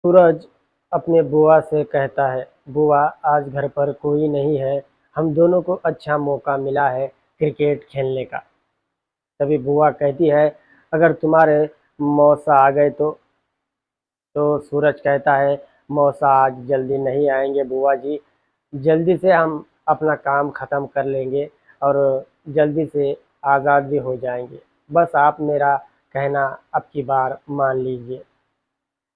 सूरज अपने बुआ से कहता है, बुआ आज घर पर कोई नहीं है, हम दोनों को अच्छा मौका मिला है क्रिकेट खेलने का। तभी बुआ कहती है, अगर तुम्हारे मौसा आ गए तो सूरज कहता है, मौसा आज जल्दी नहीं आएंगे बुआ जी, जल्दी से हम अपना काम ख़त्म कर लेंगे और जल्दी से आज़ाद भी हो जाएंगे। बस आप मेरा कहना अब की बार मान लीजिए।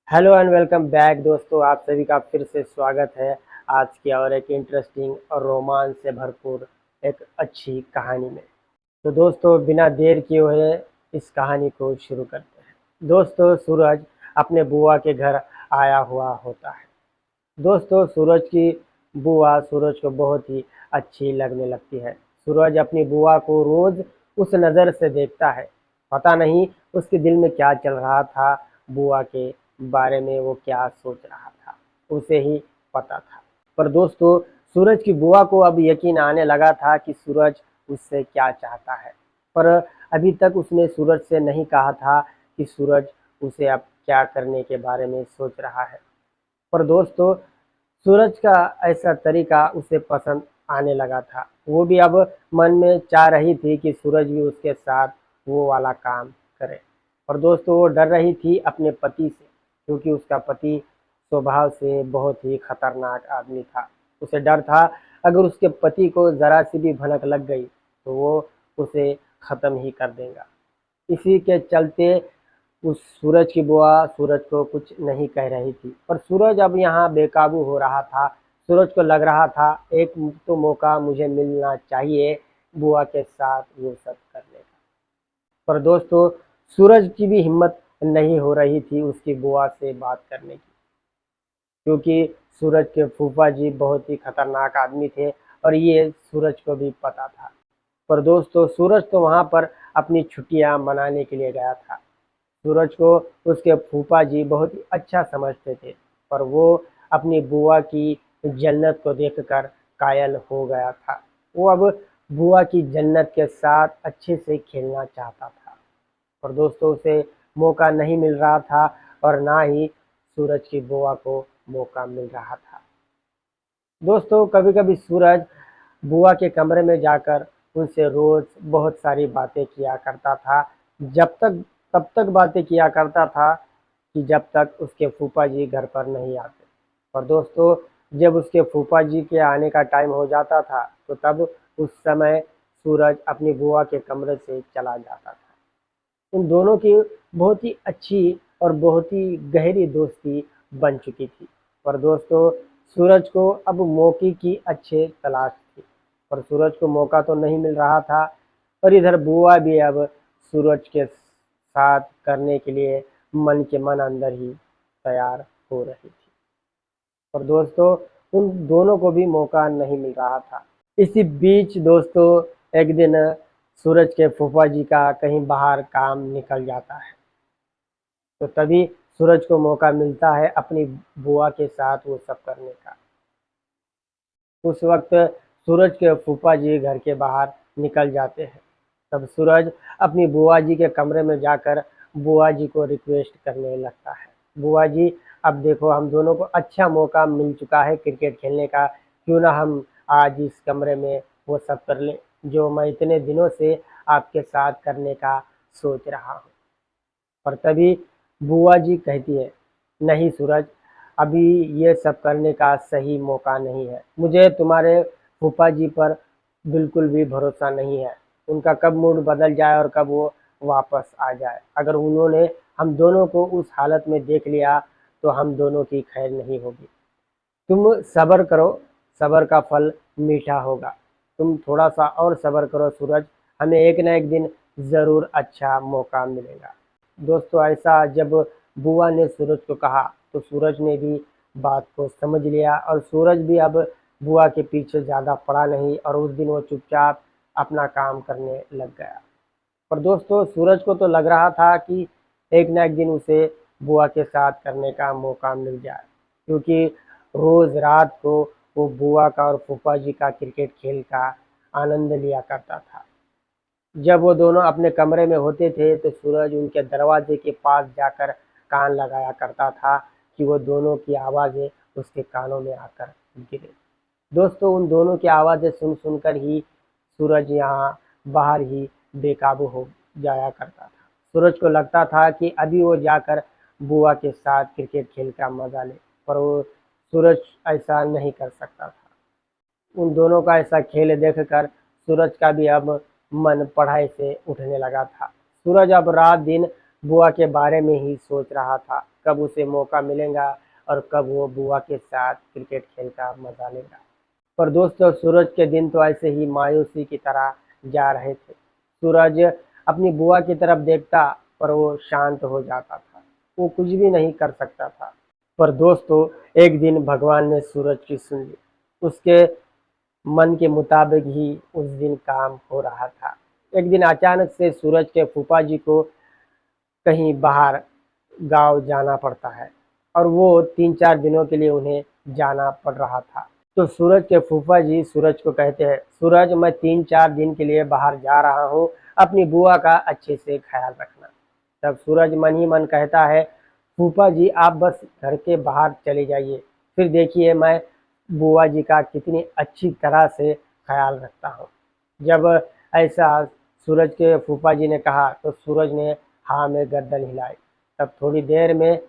हेलो एंड वेलकम बैक दोस्तों, आप सभी का फिर से स्वागत है आज की और एक इंटरेस्टिंग और रोमांच से भरपूर एक अच्छी कहानी में। तो दोस्तों बिना देर किए हुए इस कहानी को शुरू करते हैं। दोस्तों सूरज अपने बुआ के घर आया हुआ होता है। दोस्तों सूरज की बुआ सूरज को बहुत ही अच्छी लगने लगती है। सूरज अपनी बुआ को रोज उस नज़र से देखता है। पता नहीं उसके दिल में क्या चल रहा था, बुआ के बारे में वो क्या सोच रहा था, उसे ही पता था। पर दोस्तों सूरज की बुआ को अब यकीन आने लगा था कि सूरज उससे क्या चाहता है। पर अभी तक उसने सूरज से नहीं कहा था कि सूरज उसे अब क्या करने के बारे में सोच रहा है। पर दोस्तों सूरज का ऐसा तरीका उसे पसंद आने लगा था। वो भी अब मन में चाह रही थी कि सूरज भी उसके साथ वो वाला काम करे। और दोस्तों वो डर रही थी अपने पति से, क्योंकि उसका पति स्वभाव से बहुत ही खतरनाक आदमी था। उसे डर था अगर उसके पति को ज़रा सी भी भनक लग गई तो वो उसे ख़त्म ही कर देगा। इसी के चलते उस सूरज की बुआ सूरज को कुछ नहीं कह रही थी, पर सूरज अब यहाँ बेकाबू हो रहा था। सूरज को लग रहा था एक तो मौका मुझे मिलना चाहिए बुआ के साथ वो सब करने का। पर दोस्तों सूरज की भी हिम्मत नहीं हो रही थी उसकी बुआ से बात करने की, क्योंकि सूरज के फूफा जी बहुत ही खतरनाक आदमी थे और ये सूरज को भी पता था। पर दोस्तों सूरज तो वहाँ पर अपनी छुट्टियाँ मनाने के लिए गया था। सूरज को उसके फूफा जी बहुत ही अच्छा समझते थे, पर वो अपनी बुआ की जन्नत को देखकर कायल हो गया था। वो अब बुआ की जन्नत के साथ अच्छे से खेलना चाहता था, पर दोस्तों उसे मौका नहीं मिल रहा था और ना ही सूरज की बुआ को मौका मिल रहा था। दोस्तों कभी-कभी सूरज बुआ के कमरे में जाकर उनसे रोज़ बहुत सारी बातें किया करता था। जब तक तब तक बातें किया करता था कि जब तक उसके फूफा जी घर पर नहीं आते। और दोस्तों जब उसके फूफा जी के आने का टाइम हो जाता था तो तब उस समय सूरज अपनी बुआ के कमरे से चला जाता था। उन दोनों की बहुत ही अच्छी और बहुत ही गहरी दोस्ती बन चुकी थी। पर दोस्तों सूरज को अब मौके की अच्छे तलाश थी, पर सूरज को मौका तो नहीं मिल रहा था। और इधर बुआ भी अब सूरज के साथ करने के लिए मन के मन अंदर ही तैयार हो रही थी। और दोस्तों उन दोनों को भी मौका नहीं मिल रहा था। इसी बीच दोस्तों एक दिन सूरज के फूफा जी का कहीं बाहर काम निकल जाता है, तो तभी सूरज को मौका मिलता है अपनी बुआ के साथ वो सब करने का। उस वक्त सूरज के फूफा जी घर के बाहर निकल जाते हैं। तब सूरज अपनी बुआ जी के कमरे में जाकर बुआ जी को रिक्वेस्ट करने लगता है, बुआ जी अब देखो हम दोनों को अच्छा मौका मिल चुका है क्रिकेट खेलने का, क्यों ना हम आज इस कमरे में वो सब कर लें जो मैं इतने दिनों से आपके साथ करने का सोच रहा हूँ। और तभी बुआ जी कहती है, नहीं सूरज, अभी ये सब करने का सही मौका नहीं है। मुझे तुम्हारे फूफा जी पर बिल्कुल भी भरोसा नहीं है। उनका कब मूड बदल जाए और कब वो वापस आ जाए। अगर उन्होंने हम दोनों को उस हालत में देख लिया तो हम दोनों की खैर नहीं होगी। तुम सब्र करो, सब्र का फल मीठा होगा। तुम थोड़ा-सा और सब्र करो सूरज, हमें एक ना एक दिन ज़रूर अच्छा मौका मिलेगा। दोस्तों ऐसा जब बुआ ने सूरज को कहा, तो सूरज ने भी बात को समझ लिया और सूरज भी अब बुआ के पीछे ज़्यादा पड़ा नहीं और उस दिन वो चुपचाप अपना काम करने लग गया। पर दोस्तों सूरज को तो लग रहा था कि एक ना एक दिन उसे बुआ के साथ करने का मौका मिल जाए, क्योंकि रोज़ रात को वो बुआ का और फूफा जी का क्रिकेट खेल का आनंद लिया करता था। जब वो दोनों अपने कमरे में होते थे तो सूरज उनके दरवाजे के पास जाकर कान लगाया करता था, कि वो दोनों की आवाज़ें उसके कानों में आकर गिरे। दोस्तों उन दोनों की आवाज़ें सुनकर ही सूरज यहाँ बाहर ही बेकाबू हो जाया करता था। सूरज को लगता था कि अभी वो जाकर बुआ के साथ क्रिकेट खेल का मज़ा ले, पर वो सूरज ऐसा नहीं कर सकता था। उन दोनों का ऐसा खेल देखकर सूरज का भी अब मन पढ़ाई से उठने लगा था। सूरज अब रात दिन बुआ के बारे में ही सोच रहा था, कब उसे मौका मिलेगा और कब वो बुआ के साथ क्रिकेट खेल का मजा लेगा। पर दोस्तों सूरज के दिन तो ऐसे ही मायूसी की तरह जा रहे थे। सूरज अपनी बुआ की तरफ देखता, पर वो शांत हो जाता था, वो कुछ भी नहीं कर सकता था। पर दोस्तों एक दिन भगवान ने सूरज की सुन ली। उसके मन के मुताबिक ही उस दिन काम हो रहा था। एक दिन अचानक से सूरज के फूफा जी को कहीं बाहर गाँव जाना पड़ता है और वो 3-4 दिनों के लिए उन्हें जाना पड़ रहा था। तो सूरज के फूफा जी सूरज को कहते हैं, सूरज मैं 3-4 दिन के लिए बाहर जा रहा हूँ, अपनी बुआ का अच्छे से ख्याल रखना। तब सूरज मन ही मन कहता है, फूफा जी आप बस घर के बाहर चले जाइए, फिर देखिए मैं बुआ जी का कितनी अच्छी तरह से ख्याल रखता हूँ। जब ऐसा सूरज के फूफा जी ने कहा तो सूरज ने हाँ में गर्दन हिलाई। तब थोड़ी देर में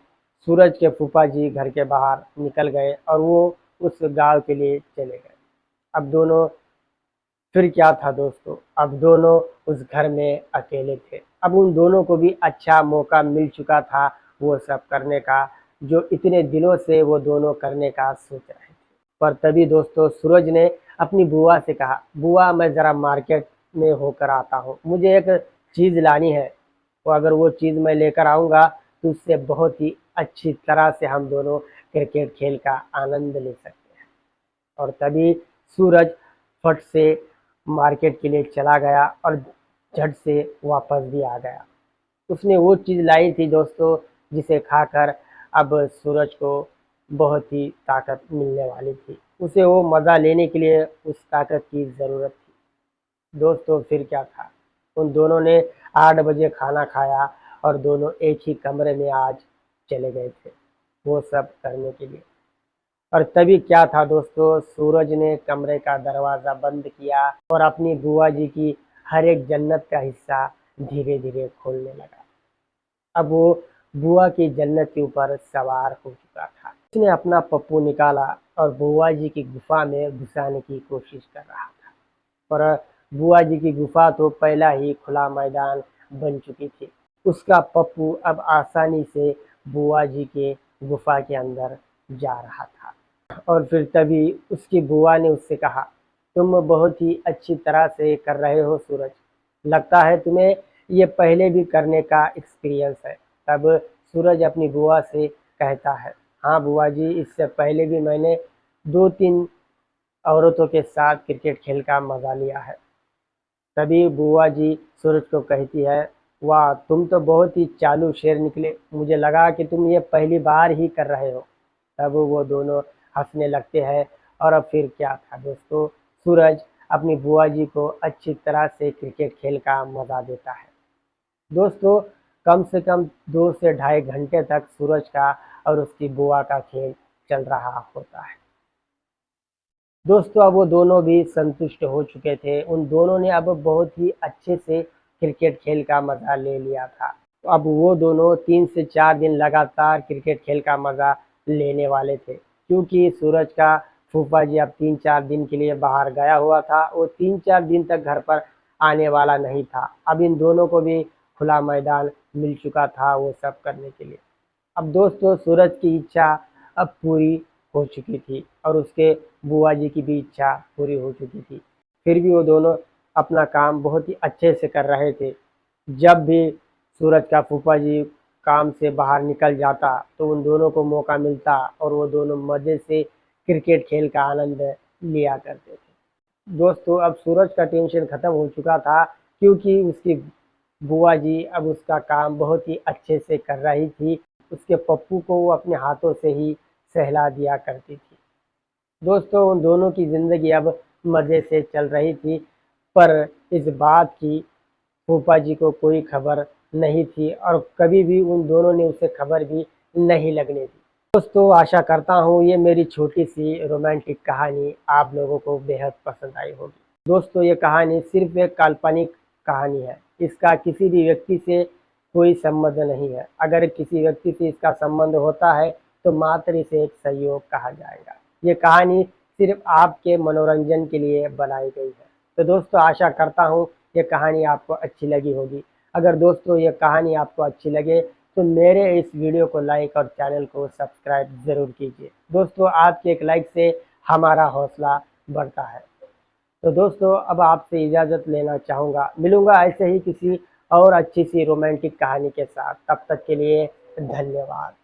सूरज के फूफा जी घर के बाहर निकल गए और वो उस गांव के लिए चले गए। अब दोनों फिर क्या था दोस्तों, अब दोनों उस घर में अकेले थे। अब उन दोनों को भी अच्छा मौका मिल चुका था वो सब करने का, जो इतने दिनों से वो दोनों करने का सोच रहे थे। पर तभी दोस्तों सूरज ने अपनी बुआ से कहा, बुआ मैं ज़रा मार्केट में होकर आता हूँ, मुझे एक चीज़ लानी है, तो अगर वो चीज़ मैं लेकर आऊँगा तो उससे बहुत ही अच्छी तरह से हम दोनों क्रिकेट खेल का आनंद ले सकते हैं। और तभी सूरज फट से मार्केट के लिए चला गया और झट से वापस भी आ गया। उसने वो चीज़ लाई थी दोस्तों जिसे खाकर अब सूरज को बहुत ही ताकत मिलने वाली थी। उसे वो मज़ा लेने के लिए उस ताकत की ज़रूरत थी। दोस्तों फिर क्या था, उन दोनों ने 8 बजे खाना खाया और दोनों एक ही कमरे में आज चले गए थे वो सब करने के लिए। और तभी क्या था दोस्तों, सूरज ने कमरे का दरवाज़ा बंद किया और अपनी बुआ जी की हर एक जन्नत का हिस्सा धीरे धीरे खोलने लगा। अब वो बुआ की जन्नत के ऊपर सवार हो चुका था। उसने अपना पप्पू निकाला और बुआ जी की गुफा में घुसाने की कोशिश कर रहा था, पर बुआ जी की गुफा तो पहला ही खुला मैदान बन चुकी थी। उसका पप्पू अब आसानी से बुआ जी के गुफा के अंदर जा रहा था। और फिर तभी उसकी बुआ ने उससे कहा, तुम बहुत ही अच्छी तरह से कर रहे हो सूरज, लगता है तुम्हें ये पहले भी करने का एक्सपीरियंस है। तब सूरज अपनी बुआ से कहता है, हाँ बुआ जी इससे पहले भी मैंने 2-3 औरतों के साथ क्रिकेट खेल का मज़ा लिया है। तभी बुआ जी सूरज को कहती है, वाह तुम तो बहुत ही चालू शेर निकले, मुझे लगा कि तुम ये पहली बार ही कर रहे हो। तब वो दोनों हंसने लगते हैं। और अब फिर क्या था दोस्तों, सूरज अपनी बुआ जी को अच्छी तरह से क्रिकेट खेल का मज़ा देता है। दोस्तों कम से कम 2 से ढाई घंटे तक सूरज का और उसकी बुआ का खेल चल रहा होता है। दोस्तों अब वो दोनों भी संतुष्ट हो चुके थे। उन दोनों ने अब बहुत ही अच्छे से क्रिकेट खेल का मज़ा ले लिया था। तो अब वो दोनों 3 से 4 दिन लगातार क्रिकेट खेल का मज़ा लेने वाले थे, क्योंकि सूरज का फूफा जी अब 3-4 दिन के लिए बाहर गया हुआ था। वो 3-4 दिन तक घर पर आने वाला नहीं था। अब इन दोनों को भी खुला मैदान मिल चुका था वो सब करने के लिए। अब दोस्तों सूरज की इच्छा अब पूरी हो चुकी थी और उसके बुआ जी की भी इच्छा पूरी हो चुकी थी। फिर भी वो दोनों अपना काम बहुत ही अच्छे से कर रहे थे। जब भी सूरज का फूफा जी काम से बाहर निकल जाता तो उन दोनों को मौका मिलता और वो दोनों मज़े से क्रिकेट खेल का आनंद लिया करते थे। दोस्तों अब सूरज का टेंशन ख़त्म हो चुका था, क्योंकि उसकी बुआ जी अब उसका काम बहुत ही अच्छे से कर रही थी। उसके पप्पू को वो अपने हाथों से ही सहला दिया करती थी। दोस्तों उन दोनों की ज़िंदगी अब मज़े से चल रही थी, पर इस बात की फूफा जी को कोई खबर नहीं थी और कभी भी उन दोनों ने उसे खबर भी नहीं लगने दी। दोस्तों आशा करता हूँ ये मेरी छोटी सी रोमांटिक कहानी आप लोगों को बेहद पसंद आई होगी। दोस्तों ये कहानी सिर्फ एक काल्पनिक कहानी है, इसका किसी भी व्यक्ति से कोई संबंध नहीं है। अगर किसी व्यक्ति से इसका संबंध होता है तो मात्र इसे एक संयोग कहा जाएगा। ये कहानी सिर्फ आपके मनोरंजन के लिए बनाई गई है। तो दोस्तों आशा करता हूँ ये कहानी आपको अच्छी लगी होगी। अगर दोस्तों ये कहानी आपको अच्छी लगे तो मेरे इस वीडियो को लाइक और चैनल को सब्सक्राइब ज़रूर कीजिए। दोस्तों आपके एक लाइक से हमारा हौसला बढ़ता है। तो दोस्तों अब आपसे इजाज़त लेना चाहूँगा। मिलूँगा ऐसे ही किसी और अच्छी सी रोमांटिक कहानी के साथ। तब तक के लिए धन्यवाद।